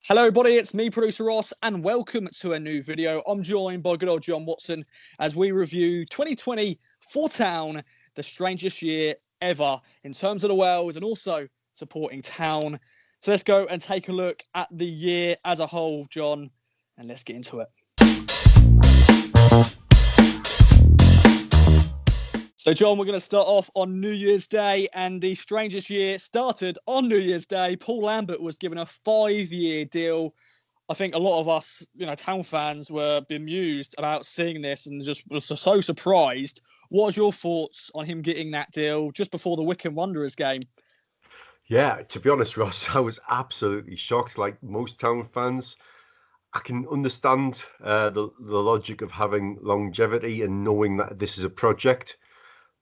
Hello, everybody. It's me, producer Ross, and welcome to a new video. I'm joined by good old Jon Watson as we review 2020 for Town, the strangest year ever in terms of the Wales and also supporting Town. So let's go and take a look at the year as a whole, Jon, and let's get into it. So, Jon, we're going to start off on New Year's Day, and the strangest year started on New Year's Day. Paul Lambert was given a 5-year deal. I think a lot of us, Town fans were bemused about seeing this and just was so surprised. What was your thoughts on him getting that deal just before the Wycombe Wanderers game? Yeah, to be honest, Ross, I was absolutely shocked. Like most Town fans, I can understand the logic of having longevity and knowing that this is a project.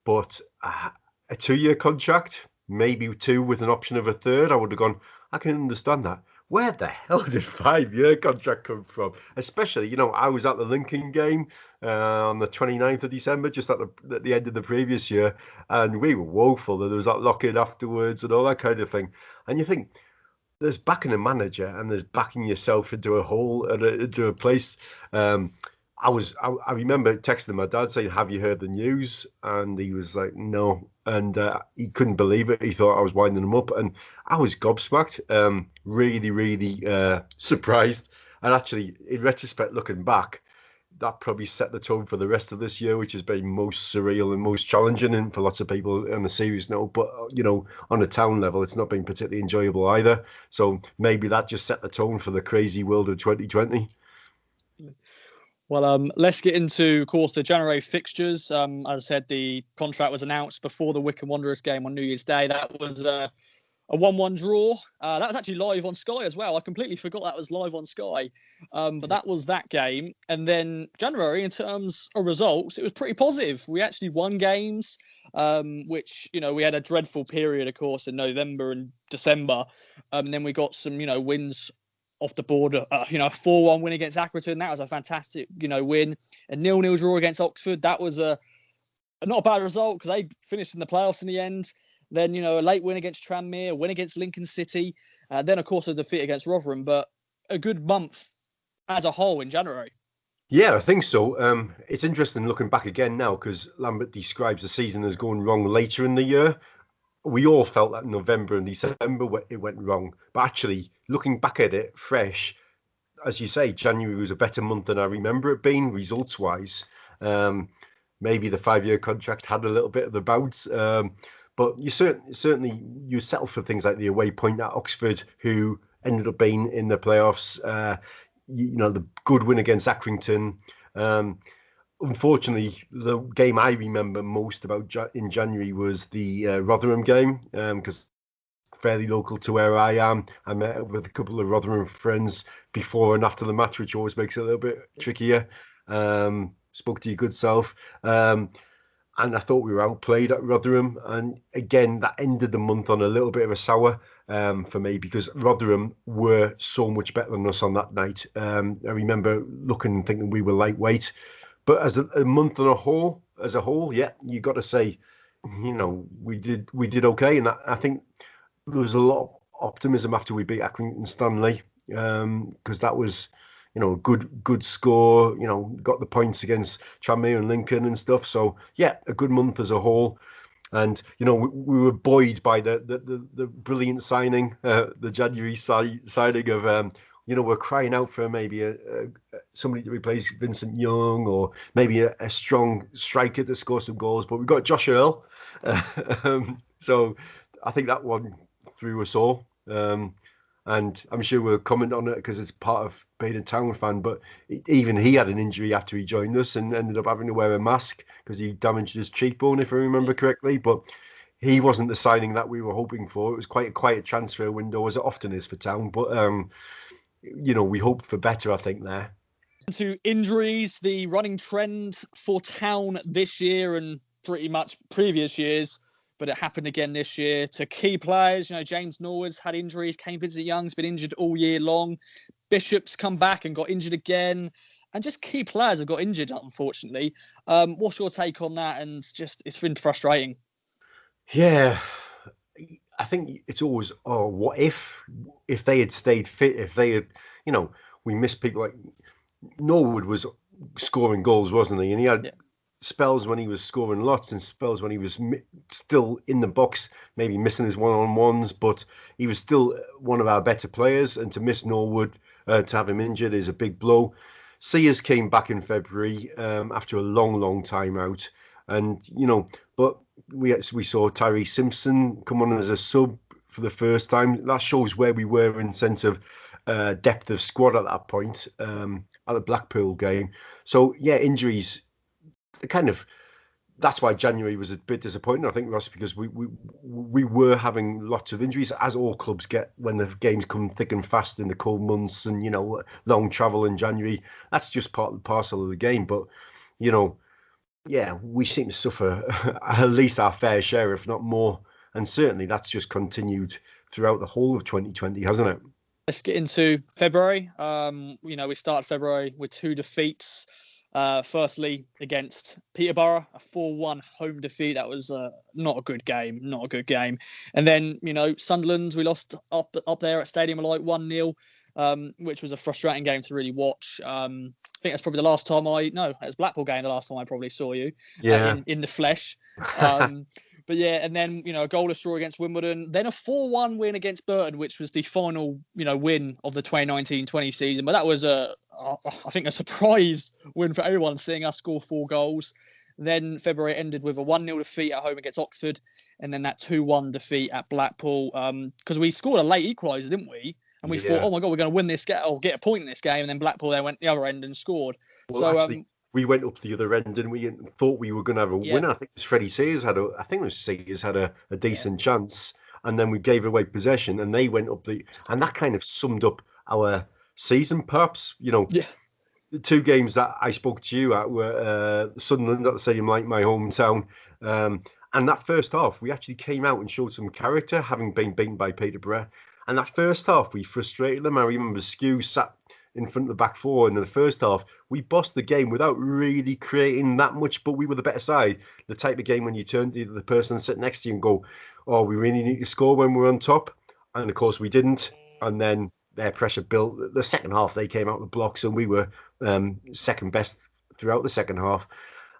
But a 2-year contract, maybe two with an option of a third, I would have gone, I can understand that. Where the hell did 5-year contract come from? Especially, I was at the Lincoln game on the 29th of December, just at the end of the previous year, and we were woeful. There was that lock-in afterwards and all that kind of thing. And you think, there's backing a manager and there's backing yourself into a hole and into a place. I remember texting my dad saying, "Have you heard the news?" And he was like, "No," and he couldn't believe it. He thought I was winding him up, and I was gobsmacked. Really surprised. And actually, in retrospect, looking back, that probably set the tone for the rest of this year, which has been most surreal and most challenging, and for lots of people on a serious note. But on a Town level, it's not been particularly enjoyable either. So maybe that just set the tone for the crazy world of 2020. Well, let's get into, of course, the January fixtures. As I said, the contract was announced before the Wycombe Wanderers game on New Year's Day. That was a 1-1 draw. That was actually live on Sky as well. I completely forgot that was live on Sky. But that was that game. And then January, in terms of results, it was pretty positive. We actually won games, which, we had a dreadful period, of course, in November and December. And then we got some, wins off the board, a 4-1 win against Accrington. That was a fantastic, win. A 0-0 draw against Oxford. That was not a bad result because they finished in the playoffs in the end. Then, a late win against Tranmere, a win against Lincoln City. Then, of course, a defeat against Rotherham. But a good month as a whole in January. Yeah, I think so. It's interesting looking back again now because Lambert describes the season as going wrong later in the year. We all felt that in November and December it went wrong. But actually, looking back at it fresh, as you say, January was a better month than I remember it being, results-wise. Maybe the 5-year contract had a little bit of the bounce. But you certainly you settle for things like the away point at Oxford, who ended up being in the playoffs. The good win against Accrington. Unfortunately, the game I remember most about in January was the Rotherham game, because fairly local to where I am. I met up with a couple of Rotherham friends before and after the match, which always makes it a little bit trickier. Spoke to your good self. And I thought we were outplayed at Rotherham. And again, that ended the month on a little bit of a sour for me because Rotherham were so much better than us on that night. I remember looking and thinking we were lightweight. But as a month as a whole, yeah, you got to say, we did okay. And I think there was a lot of optimism after we beat Accrington Stanley because that was, a good score, got the points against Tranmere and Lincoln and stuff. So, yeah, a good month as a whole. And, we were buoyed by the brilliant signing, the January signing of, we're crying out for maybe somebody to replace Vincent Young or maybe a strong striker to score some goals. But we've got Josh Earl. So I think that one threw us all. And I'm sure we'll comment on it because it's part of being a Town fan. But even he had an injury after he joined us and ended up having to wear a mask because he damaged his cheekbone, if I remember correctly. But he wasn't the signing that we were hoping for. It was quite a quiet transfer window, as it often is for Town. But, we hoped for better, I think, there. To injuries, the running trend for Town this year and pretty much previous years, but it happened again this year to key players. James Norwood's had injuries. Kane Vincent-Young's been injured all year long. Bishop's come back and got injured again. And just key players have got injured, unfortunately. What's your take on that? And just, it's been frustrating. Yeah, I think it's always, oh, what if they had stayed fit, if they had, we miss people like Norwood was scoring goals, wasn't he? And he had Yeah. spells when he was scoring lots and spells when he was still in the box, maybe missing his one-on-ones, but he was still one of our better players. And to miss Norwood, to have him injured is a big blow. Sears came back in February after a long, long time out. And, but we saw Tyree Simpson come on as a sub for the first time. That shows where we were in sense of depth of squad at that point at the Blackpool game. So, yeah, injuries kind of, that's why January was a bit disappointing, I think, Ross, because we were having lots of injuries, as all clubs get when the games come thick and fast in the cold months and, long travel in January. That's just part and parcel of the game. But, yeah, we seem to suffer at least our fair share, if not more. And certainly that's just continued throughout the whole of 2020, hasn't it? Let's get into February. We started February with 2 defeats. Firstly, against Peterborough, a 4-1 home defeat. That was not a good game. And then, Sunderland, we lost up there at Stadium of Light 1-0, which was a frustrating game to really watch. I think that's probably the last time it was Blackpool game, the last time I probably saw you in the flesh. But yeah, and then, a goalless draw against Wimbledon, then a 4-1 win against Burton, which was the final, win of the 2019-20 season. But that was I think a surprise win for everyone, seeing us score 4 goals. Then February ended with a 1-0 defeat at home against Oxford, and then that 2-1 defeat at Blackpool, because we scored a late equaliser, didn't we? And we thought, oh my God, we're going to win this game, or get a point in this game. And then Blackpool, they went the other end and scored. Well, actually, we went up the other end, and we thought we were going to have a winner. I think it was Freddie Sears had a decent chance, and then we gave away possession, and they went up and that kind of summed up our season, perhaps. The 2 games that I spoke to you at were Sunderland at the Stadium, like my hometown, and that first half we actually came out and showed some character, having been beaten by Peterborough. And that first half we frustrated them. I remember Skew sat in front of the back four, and in the first half we bossed the game without really creating that much, but we were the better side. The type of game when you turn to the person sitting next to you and go, oh, we really need to score when we're on top. And of course we didn't. And then their pressure built. The second half they came out the blocks, and we were second best throughout the second half.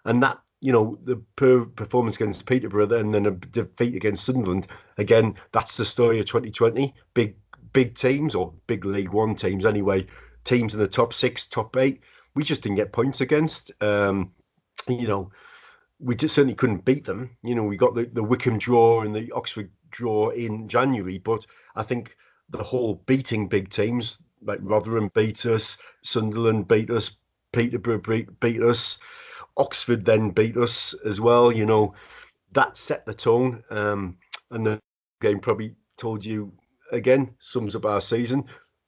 And that, the performance against Peterborough and then a defeat against Sunderland, again, that's the story of 2020. Big teams, or big League One teams anyway, teams in the top 6, top 8, we just didn't get points against. We just certainly couldn't beat them. We got the Wickham draw and the Oxford draw in January, but I think the whole beating big teams, like Rotherham beat us, Sunderland beat us, Peterborough beat us, Oxford then beat us as well. That set the tone. And the game probably told you, again, sums up our season.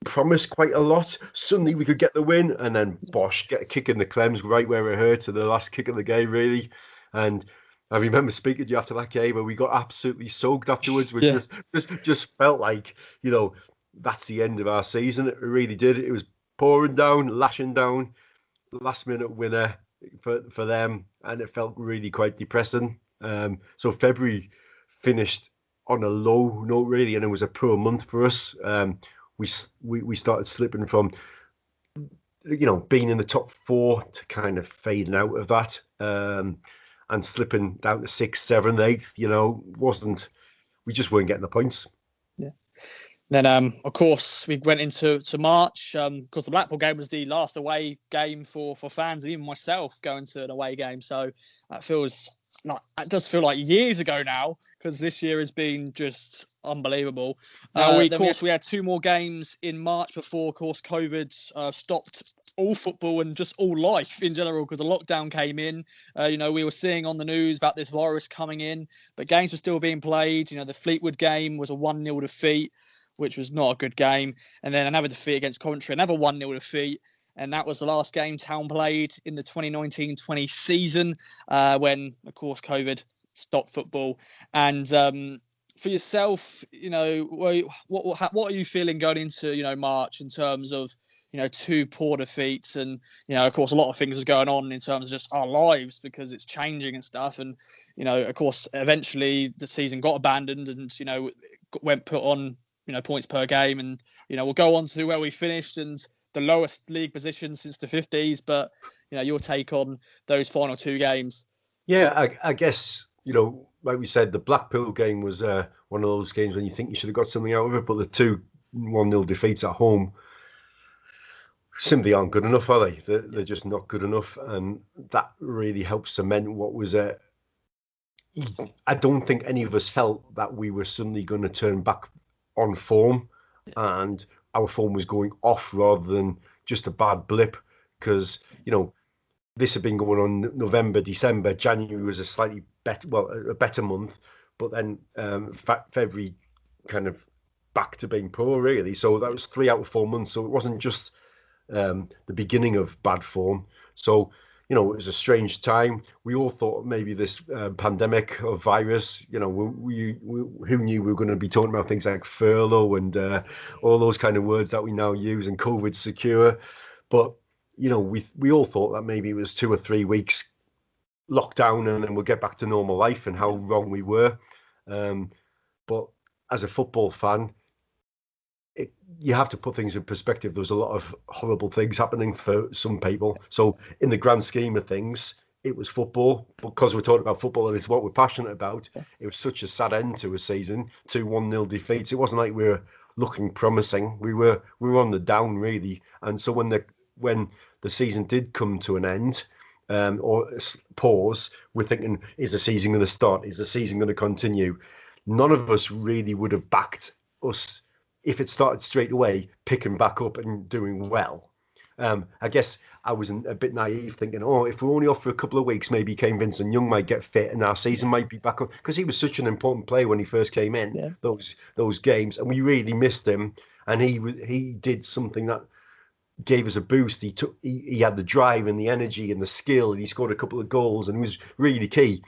Promised quite a lot. Suddenly we could get the win, and then bosh, get a kick in the clems right where it hurt, to the last kick of the game, really. And I remember speaking to you after that game, and we got absolutely soaked afterwards, which just felt like, that's the end of our season. It really did. It was pouring down, lashing down, last minute winner for them, and it felt really quite depressing. So February finished on a low note, really, and it was a poor month for us. We started slipping from, being in the top 4 to kind of fading out of that, and slipping down to 6th, 7th, 8th. We just weren't getting the points. Yeah. Then, of course, we went into March, because the Blackpool game was the last away game for fans, and even myself going to an away game. So it does feel like years ago now, because this year has been just unbelievable. We had 2 more games in March before, of course, COVID stopped all football and just all life in general, because the lockdown came in. We were seeing on the news about this virus coming in, but games were still being played. The Fleetwood game was a 1-0 defeat, which was not a good game. And then another defeat against Coventry, another 1-0 defeat. And that was the last game Town played in the 2019-20 season, when, of course, COVID stopped football. And for yourself, what are you feeling going into, March in terms of, 2 poor defeats? And, of course, a lot of things are going on in terms of just our lives, because it's changing and stuff. And, of course, eventually the season got abandoned, and, went put on, points per game, and we'll go on to where we finished and the lowest league position since the 50s. But your take on those final 2 games? Yeah, I guess like we said, the Blackpool game was one of those games when you think you should have got something out of it, but the 2-1-0 defeats at home simply aren't good enough, are they? They're just not good enough, and that really helps cement what was a. I don't think any of us felt that we were suddenly going to turn back on form, and our form was going off rather than just a bad blip. Because this had been going on November, December. January was a slightly better, a better month, but then February kind of back to being poor, really. So that was 3 out of 4 months. So it wasn't just the beginning of bad form. So it was a strange time. We all thought maybe this pandemic or virus, we who knew we were going to be talking about things like furlough and all those kind of words that we now use, and COVID secure. But we all thought that maybe it was 2 or 3 weeks lockdown and then we'll get back to normal life, and how wrong we were. But as a football fan, you have to put things in perspective. There's a lot of horrible things happening for some people. So in the grand scheme of things, it was football. Because we're talking about football and it's what we're passionate about, it was such a sad end to a season. 2-1-0 defeats. It wasn't like we were looking promising. We were on the down, really. And so when the season did come to an end, or pause, we're thinking, is the season going to start? Is the season going to continue? None of us really would have backed us if it started straight away, picking back up and doing well. I guess I was a bit naive, thinking, if we're only off for a couple of weeks, maybe Kane Vincent-Young might get fit and our season might be back up, because he was such an important player when he first came in, those games, and we really missed him. And he did something that gave us a boost. He had the drive and the energy and the skill, and he scored a couple of goals and he was really key.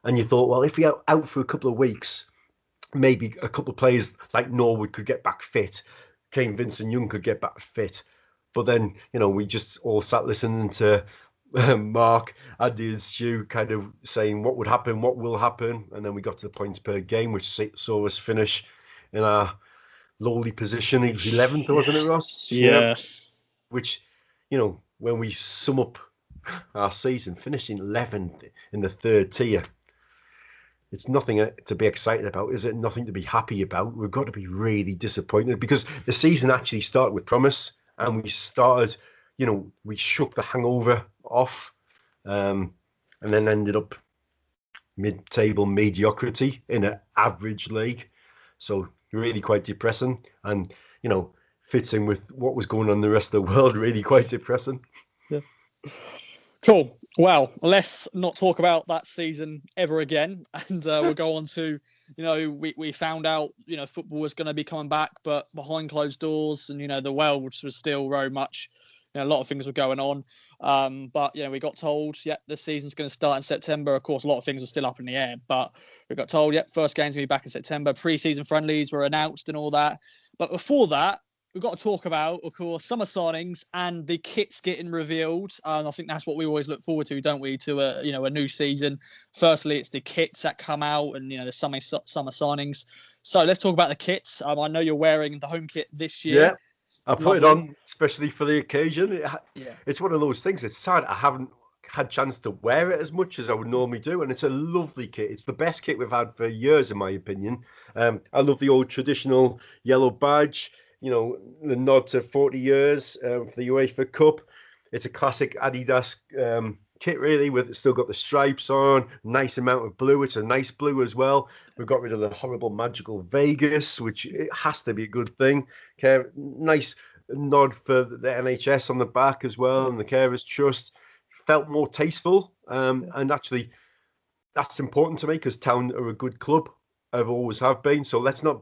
And you thought, well, if we are out for a couple of weeks, maybe a couple of players like Norwood could get back fit, Kane Vincent-Young could get back fit. But then, we just all sat listening to Mark, Andy and Stu kind of saying what would happen, what will happen. And then we got to the points per game, which saw us finish in our lowly position. It was 11th, wasn't it, Ross? Yeah. Which, when we sum up our season, finishing 11th in the 3rd tier, it's nothing to be excited about, is it? Nothing to be happy about. We've got to be really disappointed, because the season actually started with promise, and we started, we shook the hangover off, and then ended up mid-table mediocrity in an average league. So really quite depressing, and fits in with what was going on in the rest of the world. Really quite depressing. Yeah. Cool. Well, let's not talk about that season ever again, and we'll go on to, we found out, football was going to be coming back, but behind closed doors, and the world was still very much, a lot of things were going on. But we got told, the season's going to start in September. Of course, a lot of things were still up in the air, but we got told, first game's going to be back in September. Pre-season friendlies were announced and all that. But before that, we've got to talk about, of course, summer signings and the kits getting revealed. And I think that's what we always look forward to, don't we? To a new season. Firstly, it's the kits that come out, and the summer signings. So let's talk about the kits. I know you're wearing the home kit this year. Yeah, I put it on especially for the occasion. It's one of those things. It's sad I haven't had a chance to wear it as much as I would normally do, and it's a lovely kit. It's the best kit we've had for years, in my opinion. I love the old traditional yellow badge. The nod to 40 years for the UEFA Cup. It's a classic Adidas kit, really, with it's still got the stripes on, nice amount of blue. It's a nice blue as well. We've got rid of the horrible magical Vegas, which it has to be a good thing. Nice nod for the NHS on the back as well, and the Carers Trust. Felt more tasteful, and actually that's important to me, because Town are a good club. I've always have been. So let's not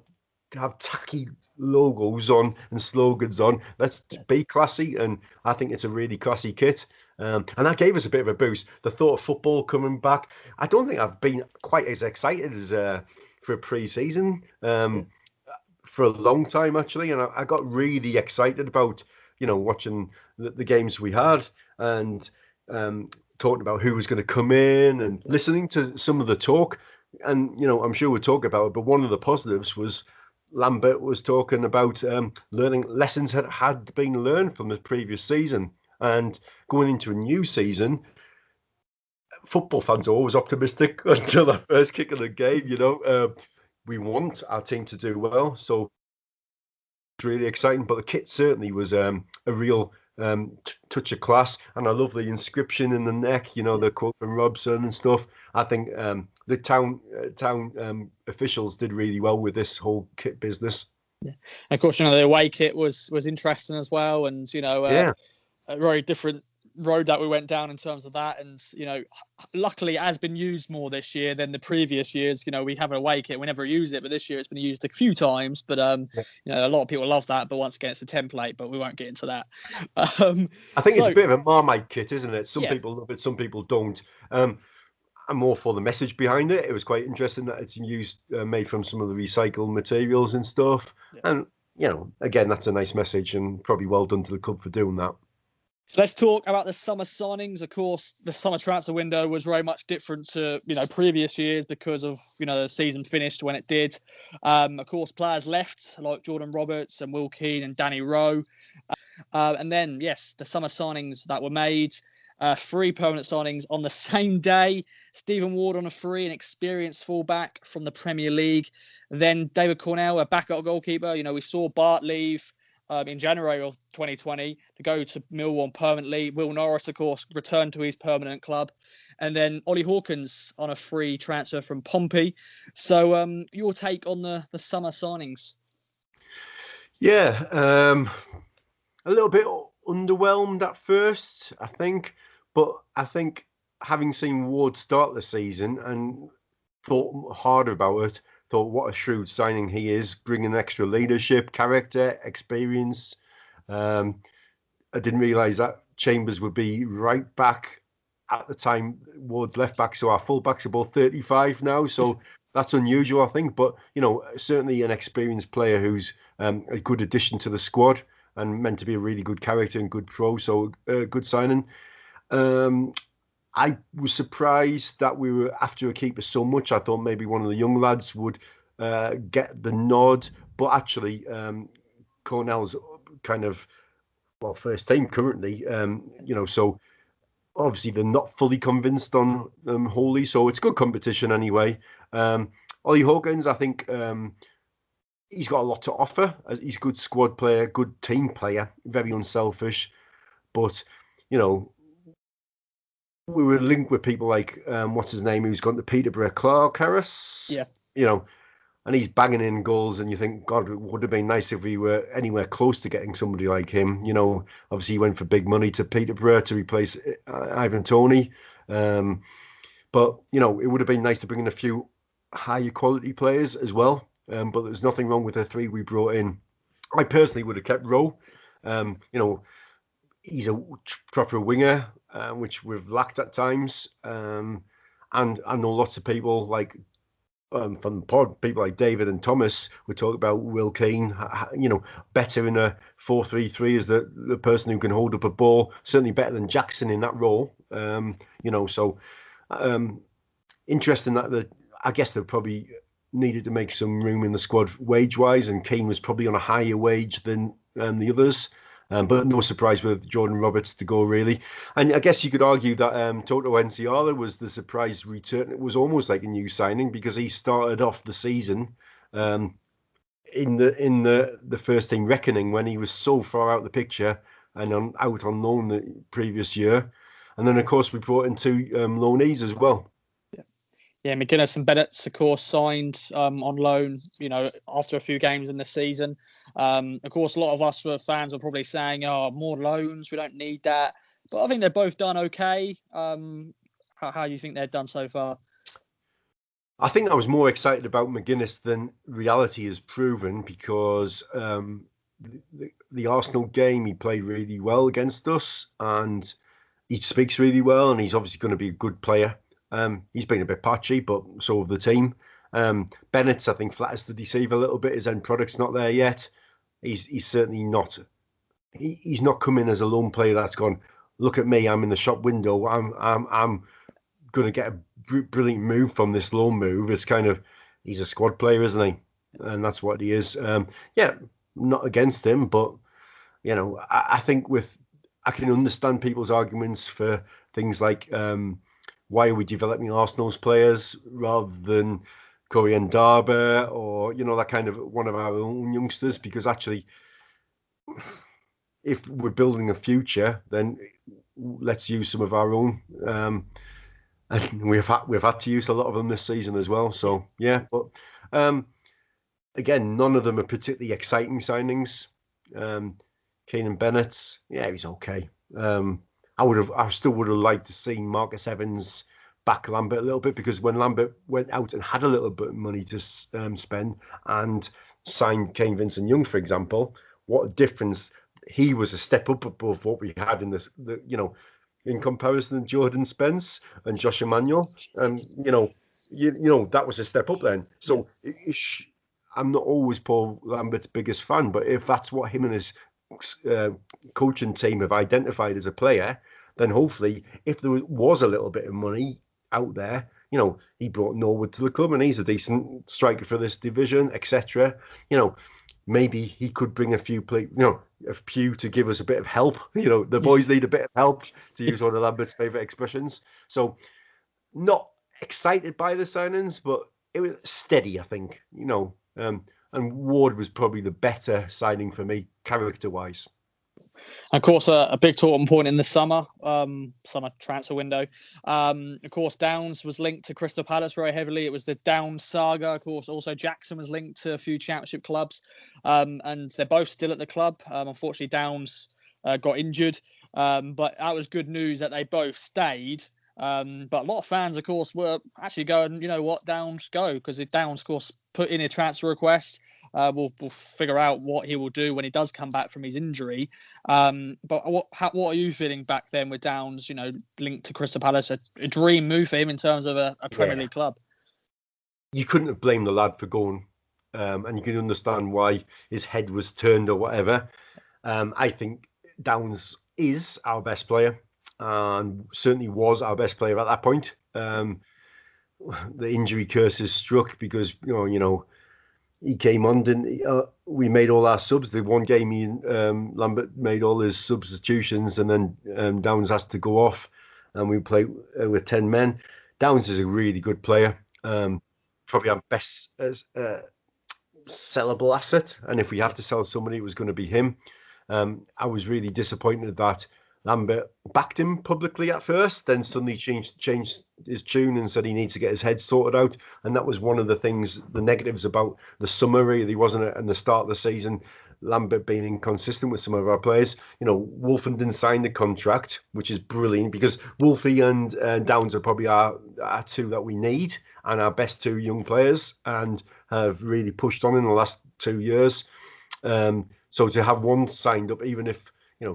have tacky logos on and slogans on. Let's be classy, and I think it's a really classy kit. And that gave us a bit of a boost. The thought of football coming back. I don't think I've been quite as excited as for a pre-season for a long time, actually. And I got really excited about watching the games we had, and talking about who was going to come in, and listening to some of the talk. And I'm sure we'll talk about it, but one of the positives was Lambert was talking about learning lessons that had been learned from the previous season, and going into a new season. Football fans are always optimistic until the first kick of the game. We want our team to do well, so it's really exciting. But the kit certainly was a real touch of class, and I love the inscription in the neck. The quote from Robson and stuff. I think the town officials did really well with this whole kit business. Yeah. And of course, the away kit was interesting as well, and a very different road that we went down in terms of that. And luckily it has been used more this year than the previous years. We have an away kit, we never use it, but this year it's been used a few times. But a lot of people love that, but once again it's a template, but we won't get into that. I think it's a bit of a Marmite kit, isn't it? Some people love it, some people don't. I'm more for the message behind it. It was quite interesting that it's used, made from some of the recycled materials and stuff. And again, that's a nice message, and probably well done to the club for doing that. So let's talk about the summer signings. Of course, the summer transfer window was very much different to previous years because of the season finished when it did. Of course, players left like Jordan Roberts and Will Keane and Danny Rowe. And then, yes, the summer signings that were made, 3 permanent signings on the same day. Stephen Ward on a free, an experienced fullback from the Premier League. Then David Cornell, a backup goalkeeper. We saw Bart leave in January of 2020 to go to Millwall permanently. Will Norris, of course, returned to his permanent club. And then Ollie Hawkins on a free transfer from Pompey. So your take on the summer signings? Yeah, a little bit underwhelmed at first, I think. But I think having seen Ward start the season and thought harder about it, thought what a shrewd signing he is, bringing extra leadership, character, experience. I didn't realise that Chambers would be right back at the time Ward's left back. So our fullbacks are both 35 now. So that's unusual, I think. But, certainly an experienced player who's a good addition to the squad and meant to be a really good character and good pro. So good signing. I was surprised that we were after a keeper so much. I thought maybe one of the young lads would get the nod, but actually Cornell's kind of first team currently. So obviously they're not fully convinced on Holy, so it's good competition anyway. Ollie Hawkins, I think he's got a lot to offer. He's a good squad player, good team player, very unselfish, but we were linked with people like what's his name, who's gone to Peterborough, Clark Harris. Yeah. And he's banging in goals, and you think, God, it would have been nice if we were anywhere close to getting somebody like him. Obviously he went for big money to Peterborough to replace Ivan Toney. But it would have been nice to bring in a few higher quality players as well. But there's nothing wrong with the 3 we brought in. I personally would have kept Rowe. He's a proper winger, which we've lacked at times. And I know lots of people like from the pod, people like David and Thomas would talk about Will Keane, better in a 4-3-3 as the person who can hold up a ball, certainly better than Jackson in that role. So interesting that I guess they probably needed to make some room in the squad wage-wise, and Keane was probably on a higher wage than the others. But no surprise with Jordan Roberts to go, really. And I guess you could argue that Toto Enciala was the surprise return. It was almost like a new signing because he started off the season in the first team reckoning when he was so far out of the picture and out on loan the previous year. And then, of course, we brought in 2 loanees as well. Yeah, McGuinness and Bennett, of course, signed on loan, after a few games in the season. Of course, a lot of us fans were probably saying, more loans, we don't need that. But I think they've both done okay. How do you think they've done so far? I think I was more excited about McGuinness than reality has proven because the Arsenal game, he played really well against us and he speaks really well and he's obviously going to be a good player. He's been a bit patchy, but so have the team. Bennett's, I think, flatters to deceive a little bit. His end product's not there yet. He's certainly not. He's not come in as a loan player that's gone, look at me, I'm in the shop window. I'm going to get a brilliant move from this loan move. It's kind of, he's a squad player, isn't he? and that's what he is. Yeah, not against him, but I think I can understand people's arguments for things like why are we developing Arsenal's players rather than Korean Darber or that kind of one of our own youngsters, because actually if we're building a future, then let's use some of our own. And we've had to use a lot of them this season as well. So yeah, but again, none of them are particularly exciting signings. Keenan Bennett, yeah, he's okay. I still would have liked to see Marcus Evans back Lambert a little bit, because when Lambert went out and had a little bit of money to spend and signed Kane Vincent-Young, for example, what a difference. He was a step up above what we had in in comparison to Jordan Spence and Josh Emmanuel. And, that was a step up then. So I'm not always Paul Lambert's biggest fan, but if that's what him and his coaching team have identified as a player, then hopefully if there was a little bit of money out there, he brought Norwood to the club and he's a decent striker for this division, etc. Maybe he could bring a few to give us a bit of help. The boys need a bit of help, to use one of Lambert's favourite expressions. So not excited by the signings, but it was steady, I think, and Ward was probably the better signing for me, character-wise. Of course, a big talking point in the summer transfer window. Of course, Downs was linked to Crystal Palace very heavily. It was the Downs saga. Of course, also Jackson was linked to a few championship clubs, and they're both still at the club. Unfortunately, Downs got injured, but that was good news that they both stayed. But a lot of fans, of course, were actually going, Downs go, because if Downs, of course, put in a transfer request, we'll figure out what he will do when he does come back from his injury. But what are you feeling back then with Downs, linked to Crystal Palace, a dream move for him in terms of a Premier League club? You couldn't have blamed the lad for going, and you can understand why his head was turned or whatever. I think Downs is our best player, and certainly was our best player at that point. The injury curse is struck because he came on, didn't he? We made all our subs. The one game Lambert made all his substitutions, and then Downs has to go off, and we play with 10 men. Downs is a really good player, probably our best sellable asset, and if we have to sell somebody, it was going to be him. I was really disappointed that Lambert backed him publicly at first, then suddenly changed his tune and said he needs to get his head sorted out. And that was one of the negatives about the summer, really, wasn't it? And the start of the season, Lambert being inconsistent with some of our players. Wolfen didn't sign the contract, which is brilliant, because Wolfie and Downs are probably our two that we need, and our best two young players, and have really pushed on in the last 2 years. So to have one signed up, even if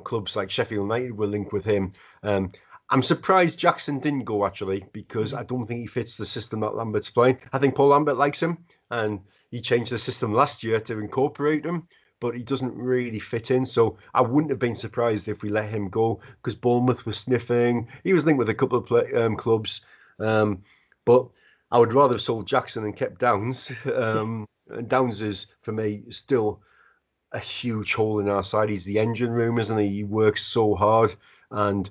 clubs like Sheffield United were linked with him. I'm surprised Jackson didn't go, actually, because I don't think he fits the system that Lambert's playing. I think Paul Lambert likes him, and he changed the system last year to incorporate him, but he doesn't really fit in. So I wouldn't have been surprised if we let him go, because Bournemouth was sniffing. He was linked with a couple of clubs, but I would rather have sold Jackson and kept Downs. And Downs is, for me, still a huge hole in our side. He's the engine room, isn't he? He works so hard, and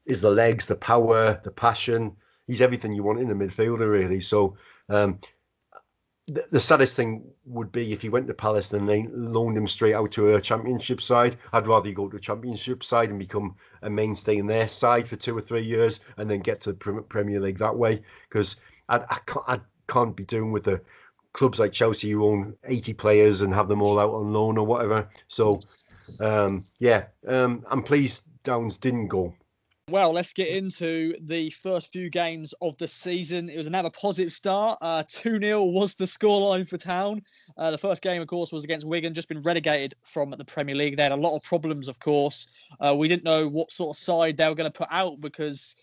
is the legs, the power, the passion. He's everything you want in a midfielder, really. So the saddest thing would be if he went to Palace and they loaned him straight out to a championship side. I'd rather he go to a championship side and become a mainstay in their side for 2 or 3 years, and then get to the Premier League that way. Because I can't be doing with the clubs like Chelsea who own 80 players and have them all out on loan or whatever. So, I'm pleased Downs didn't go. Well, let's get into the first few games of the season. It was another positive start. 2-0 was the scoreline for Town. The first game, of course, was against Wigan, just been relegated from the Premier League. They had a lot of problems, of course. We didn't know what sort of side they were going to put out because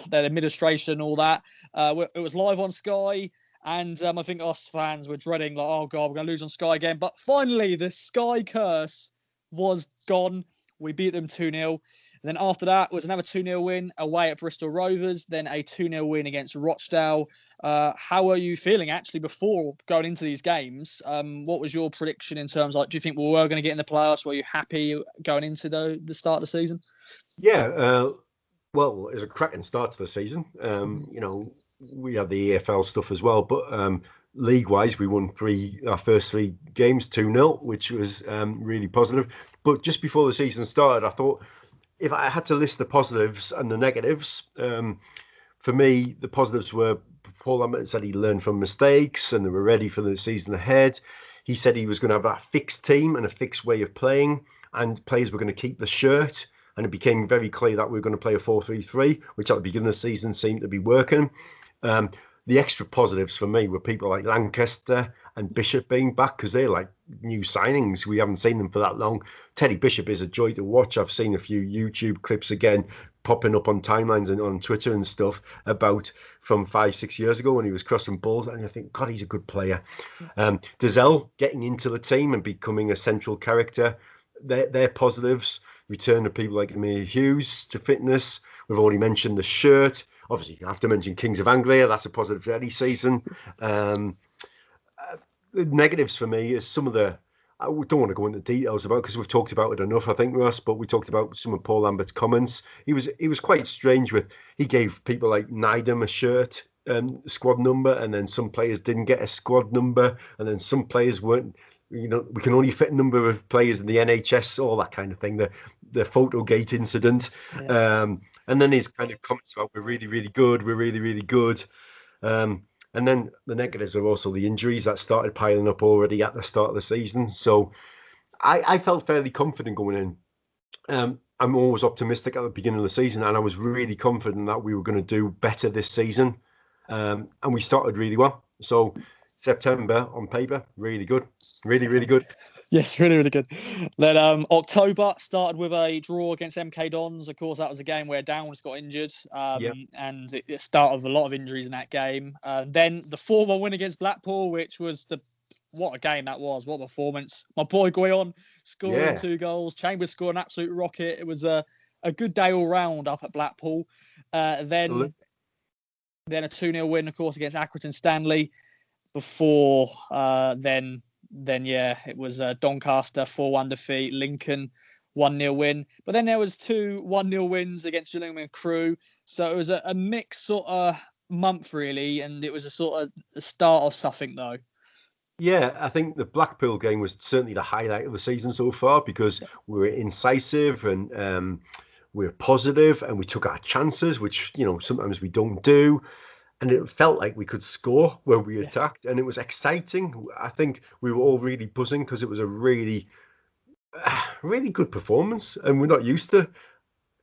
their administration and all that. It was live on Sky. And I think us fans were dreading, oh God, we're going to lose on Sky again. But finally, the Sky curse was gone. We beat them 2-0. And then after that was another 2-0 win away at Bristol Rovers, then a 2-0 win against Rochdale. How are you feeling actually before going into these games? What was your prediction in terms of, do you think we were going to get in the playoffs? Were you happy going into the start of the season? Yeah, well, it was a cracking start to the season. We had the EFL stuff as well, but league-wise, we won our first three games 2-0, which was really positive. But just before the season started, I thought if I had to list the positives and the negatives, for me, the positives were Paul Lambert said he learned from mistakes and they were ready for the season ahead. He said he was going to have a fixed team and a fixed way of playing, and players were going to keep the shirt. And it became very clear that we were going to play a 4-3-3, which at the beginning of the season seemed to be working. The extra positives for me were people like Lancaster and Bishop being back, because they're like new signings. We haven't seen them for that long. Teddy Bishop is a joy to watch. I've seen a few YouTube clips again popping up on timelines and on Twitter and stuff about from 5-6 years ago when he was crossing balls, and I think, God, he's a good player. Dazelle getting into the team and becoming a central character, they're positives. Return of people like Amir Hughes to fitness. We've already mentioned the shirt. Obviously, you have to mention Kings of Anglia. That's a positive for any season. The negatives for me is some of the, I don't want to go into details about because we've talked about it enough, I think, Russ, but we talked about some of Paul Lambert's comments. He was quite strange he gave people like Nydam a shirt, squad number, and then some players didn't get a squad number, and then some players weren't, we can only fit a number of players in the NHS, all that kind of thing, the Photogate incident. Yeah. And then his kind of comments about we're really, really good, we're really, really good. And then the negatives are also the injuries that started piling up already at the start of the season. So I felt fairly confident going in. I'm always optimistic at the beginning of the season, and I was really confident that we were going to do better this season. And we started really well. So September on paper, really good. Really, really good. Yes, really, really good. Then October started with a draw against MK Dons. Of course, that was a game where Downs got injured, and it started with a lot of injuries in that game. Then the 4-1 win against Blackpool, which was what a game that was. What a performance. My boy Guyon scoring 2 goals. Chambers scored an absolute rocket. It was a good day all round up at Blackpool. Then a 2-0 win, of course, against Accrington Stanley. Before then it was Doncaster 4-1 defeat, Lincoln 1-0 win. But then there was 2 1-0 wins against Gillingham and Crewe. So it was a mixed sort of month, really, and it was a sort of the start of something, though. Yeah, I think the Blackpool game was certainly the highlight of the season so far because we were incisive and we were positive and we took our chances, which, sometimes we don't do. And it felt like we could score when we attacked, and it was exciting. I think we were all really buzzing because it was a really, really good performance, and we're not used to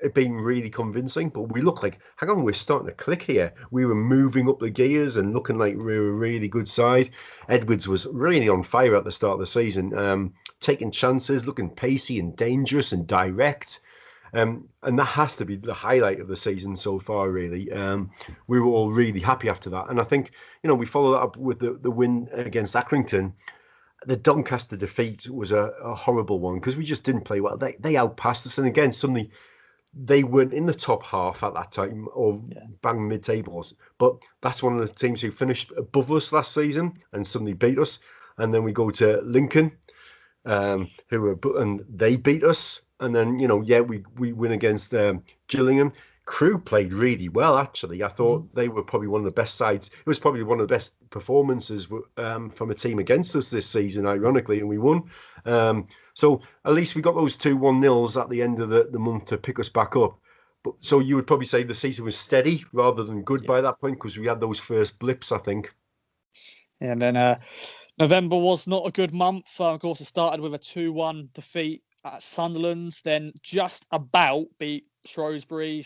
it being really convincing. But we looked like, hang on, we're starting to click here. We were moving up the gears and looking like we were a really good side. Edwards was really on fire at the start of the season, taking chances, looking pacey and dangerous and direct. And that has to be the highlight of the season so far, really. We were all really happy after that. And I think, we followed that up with the win against Accrington. The Doncaster defeat was a horrible one because we just didn't play well. They outpassed us. And again, suddenly they weren't in the top half at that time or bang mid-tables. But that's one of the teams who finished above us last season and suddenly beat us. And then we go to Lincoln, and they beat us. And then, we win against Gillingham. Crewe played really well, actually. I thought they were probably one of the best sides. It was probably one of the best performances from a team against us this season, ironically, and we won. So at least we got those 2 1-0s at the end of the month to pick us back up. But so you would probably say the season was steady rather than good by that point because we had those first blips, I think. Yeah, and then November was not a good month. Of course, it started with a 2-1 defeat at Sunderland, then just about beat Shrewsbury,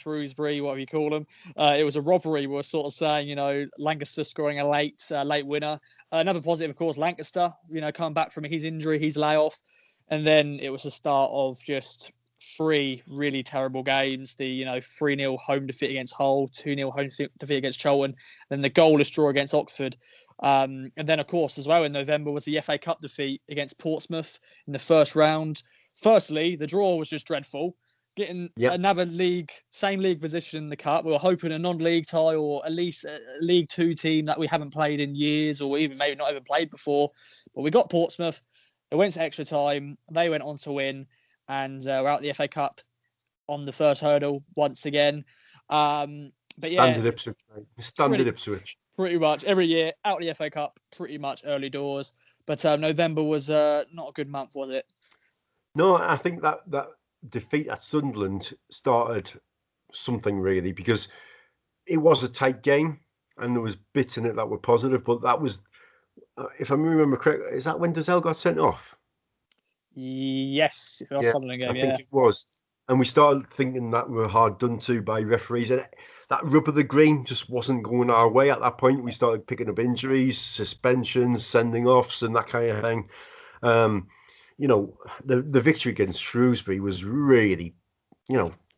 whatever you call them. It was a robbery. We were sort of saying, Lancaster scoring a late winner. Another positive, of course, Lancaster, coming back from his injury, his layoff. And then it was the start of just 3 really terrible games. The 3-0 home defeat against Hull, 2-0 home defeat against Charlton, then the goalless draw against Oxford. And then, of course, as well in November was the FA Cup defeat against Portsmouth in the first round. firstly, the draw was just dreadful. Getting Yep. another same league position in the cup. We were hoping a non-league tie or at least a League Two team that we haven't played in years, or even maybe not even played before. But we got Portsmouth. It went to extra time. They went on to win, and we're out the FA Cup on the first hurdle once again. But Standard Ipswich, mate. Standard Ipswich. Pretty much every year out the FA Cup, pretty much early doors. But November was not a good month, was it? No, I think that defeat at Sunderland started something really, because it was a tight game and there was bits in it that were positive, but that was, if I remember correctly, is that when Dazelle got sent off? Yes, it was Sunderland game. I think it was, and we started thinking that we were hard done to by referees, and that rub of the green just wasn't going our way at that point. We started picking up injuries, suspensions, sending offs, and that kind of thing. The victory against Shrewsbury was really,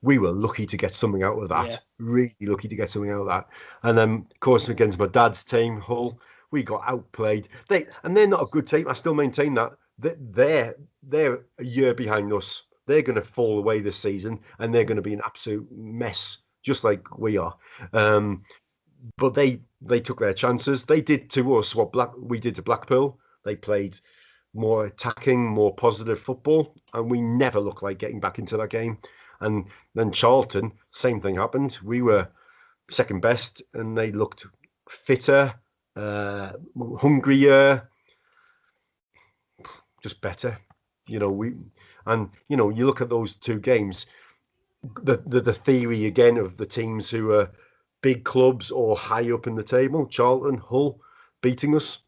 we were lucky to get something out of that. Yeah. Really lucky to get something out of that. And then, of course, against my dad's team, Hull, we got outplayed. They're not a good team. I still maintain that. They're a year behind us. They're going to fall away this season, and they're going to be an absolute mess, just like we are. But they took their chances. They did to us what we did to Blackpool. They played more attacking, more positive football, and we never looked like getting back into that game. And then Charlton, same thing happened. We were second best, and they looked fitter, hungrier, just better. You look at those two games. The theory again of the teams who are big clubs or high up in the table, Charlton, Hull, beating us.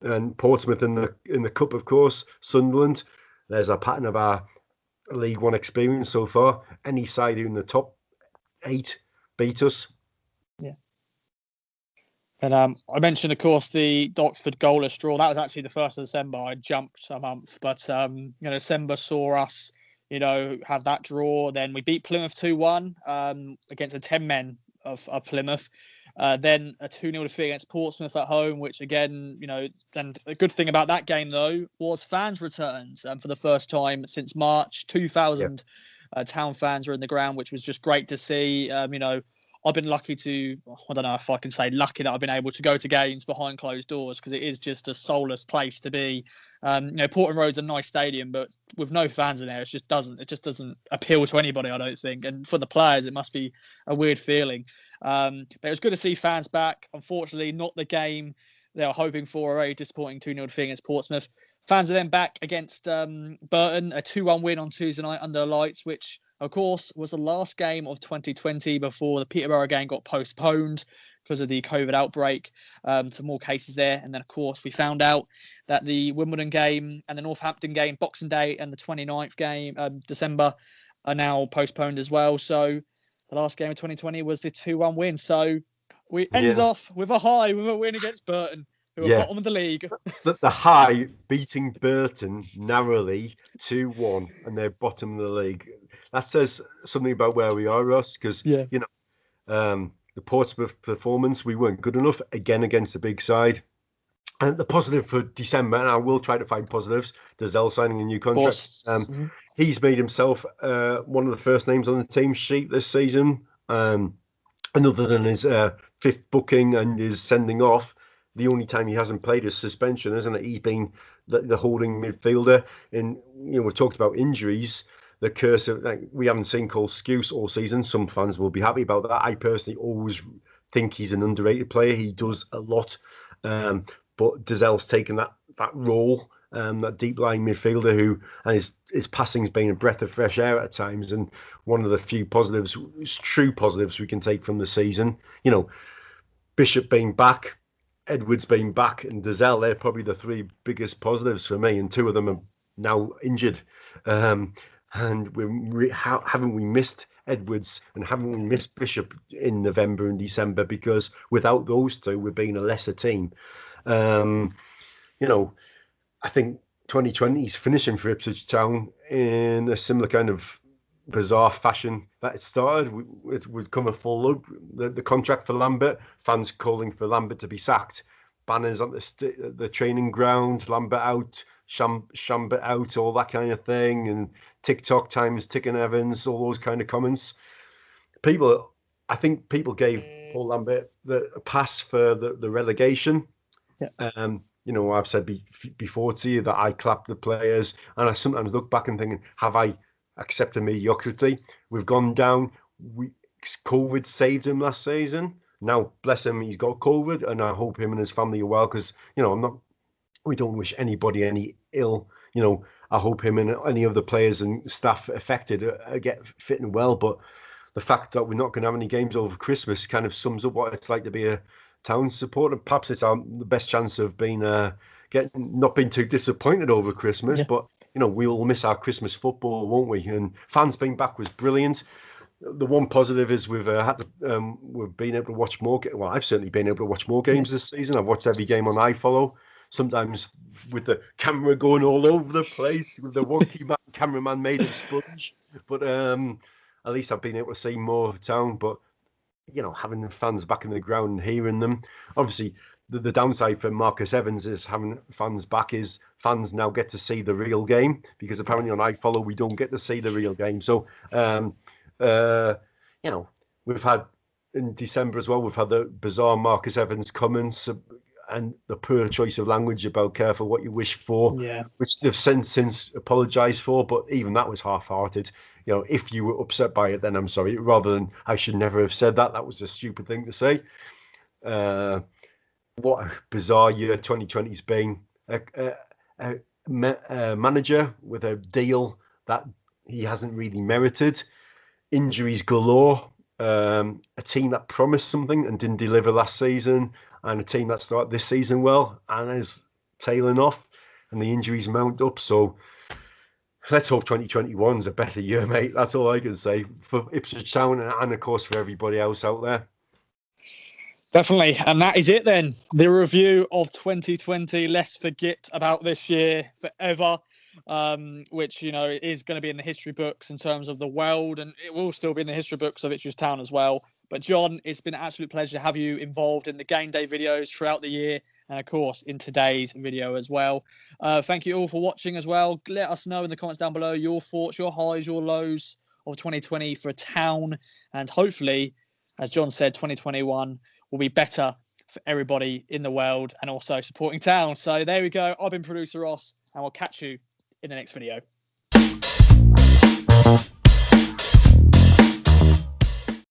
And Portsmouth in the cup, of course. Sunderland. There's a pattern of our League One experience so far. Any side in the top 8 beat us. Yeah. And I mentioned, of course, the Oxford goalless draw. That was actually the 1st of December. I jumped a month, but December saw us, have that draw. Then we beat Plymouth 2-1 against the 10 men of Plymouth. Then a 2-0 defeat against Portsmouth at home, which again, then a good thing about that game though was fans returned for the first time since March. 2,000 Town fans were in the ground, which was just great to see. I've been lucky to, I don't know if I can say lucky that I've been able to go to games behind closed doors, because it is just a soulless place to be. Portland Road's a nice stadium, but with no fans in there, it just doesn't appeal to anybody, I don't think. And for the players, it must be a weird feeling. But it was good to see fans back. Unfortunately, not the game they were hoping for. A very disappointing 2-0 defeat against Portsmouth. Fans are then back against Burton, a 2-1 win on Tuesday night under the lights, which of course was the last game of 2020 before the Peterborough game got postponed because of the COVID outbreak, for more cases there. And then, of course, we found out that the Wimbledon game and the Northampton game, Boxing Day, and the 29th game, December, are now postponed as well. So the last game of 2020 was the 2-1 win. So we ended off with a win against Burton, who are bottom of the league. The high beating Burton narrowly 2-1, and they're bottom of the league. That says something about where we are, Ross, because the Portsmouth performance, we weren't good enough again against the big side. And the positive for December, and I will try to find positives, Dazelle signing a new contract. He's made himself one of the first names on the team sheet this season. And other than his 5th booking and his sending off, the only time he hasn't played is suspension, isn't it? He's been the holding midfielder. And we talked about injuries. The curse of, we haven't seen Cole Skuse all season. Some fans will be happy about that. I personally always think he's an underrated player. He does a lot, but Dazelle's taken that role, that deep lying midfielder who, and his passing's been a breath of fresh air at times. And one of the few true positives we can take from the season. Bishop being back, Edwards being back, and Dazelle, they're probably the 3 biggest positives for me, and 2 of them are now injured. And haven't we missed Edwards and haven't we missed Bishop in November and December? Because without those 2, we're being a lesser team. I think 2020 is finishing for Ipswich Town in a similar kind of bizarre fashion that it started. We'd come a full loop. The contract for Lambert, fans calling for Lambert to be sacked, banners on the training ground, Lambert out, shambit out, all that kind of thing, and TikTok times ticking Evans, all those kind of comments. I think people gave Paul Lambert a pass for the relegation. Yeah. I've said before to you that I clap the players, and I sometimes look back and thinking, have I accepted mediocrity? We've gone down. COVID saved him last season. Now, bless him, he's got COVID, and I hope him and his family are well. Because we don't wish anybody any ill. I hope him and any of the players and staff affected get fit and well. But the fact that we're not going to have any games over Christmas kind of sums up what it's like to be a Town supporter. Perhaps it's the best chance of being not being too disappointed over Christmas. Yeah. But we'll miss our Christmas football, won't we? And fans being back was brilliant. The one positive is we've been able to watch more. Well, I've certainly been able to watch more games this season. I've watched every game on iFollow. Sometimes with the camera going all over the place, with the wonky cameraman made of sponge. But at least I've been able to see more of Town. But having the fans back in the ground and hearing them. Obviously, the downside for Marcus Evans is having fans back is fans now get to see the real game, because apparently on iFollow we don't get to see the real game. So, we've had in December as well, we've had the bizarre Marcus Evans comments and the poor choice of language about careful what you wish for, which they've since apologised for, but even that was half-hearted. If you were upset by it, then I'm sorry, rather than I should never have said that. That was a stupid thing to say. What a bizarre year 2020's been. A manager with a deal that he hasn't really merited. Injuries galore. A team that promised something and didn't deliver last season, and a team that started this season well and is tailing off, and the injuries mount up. So let's hope 2021 is a better year, mate. That's all I can say for Ipswich Town and of course for everybody else out there. Definitely. And that is it then. The review of 2020. Let's forget about this year forever, which, is going to be in the history books in terms of the world, and it will still be in the history books of Ipswich Town as well. But Jon, it's been an absolute pleasure to have you involved in the game day videos throughout the year, and of course in today's video as well. Thank you all for watching as well. Let us know in the comments down below your thoughts, your highs, your lows of 2020 for Town, and hopefully, as Jon said, 2021 will be better for everybody in the world and also supporting Town. So there we go. I've been producer Ross, and we'll catch you in the next video.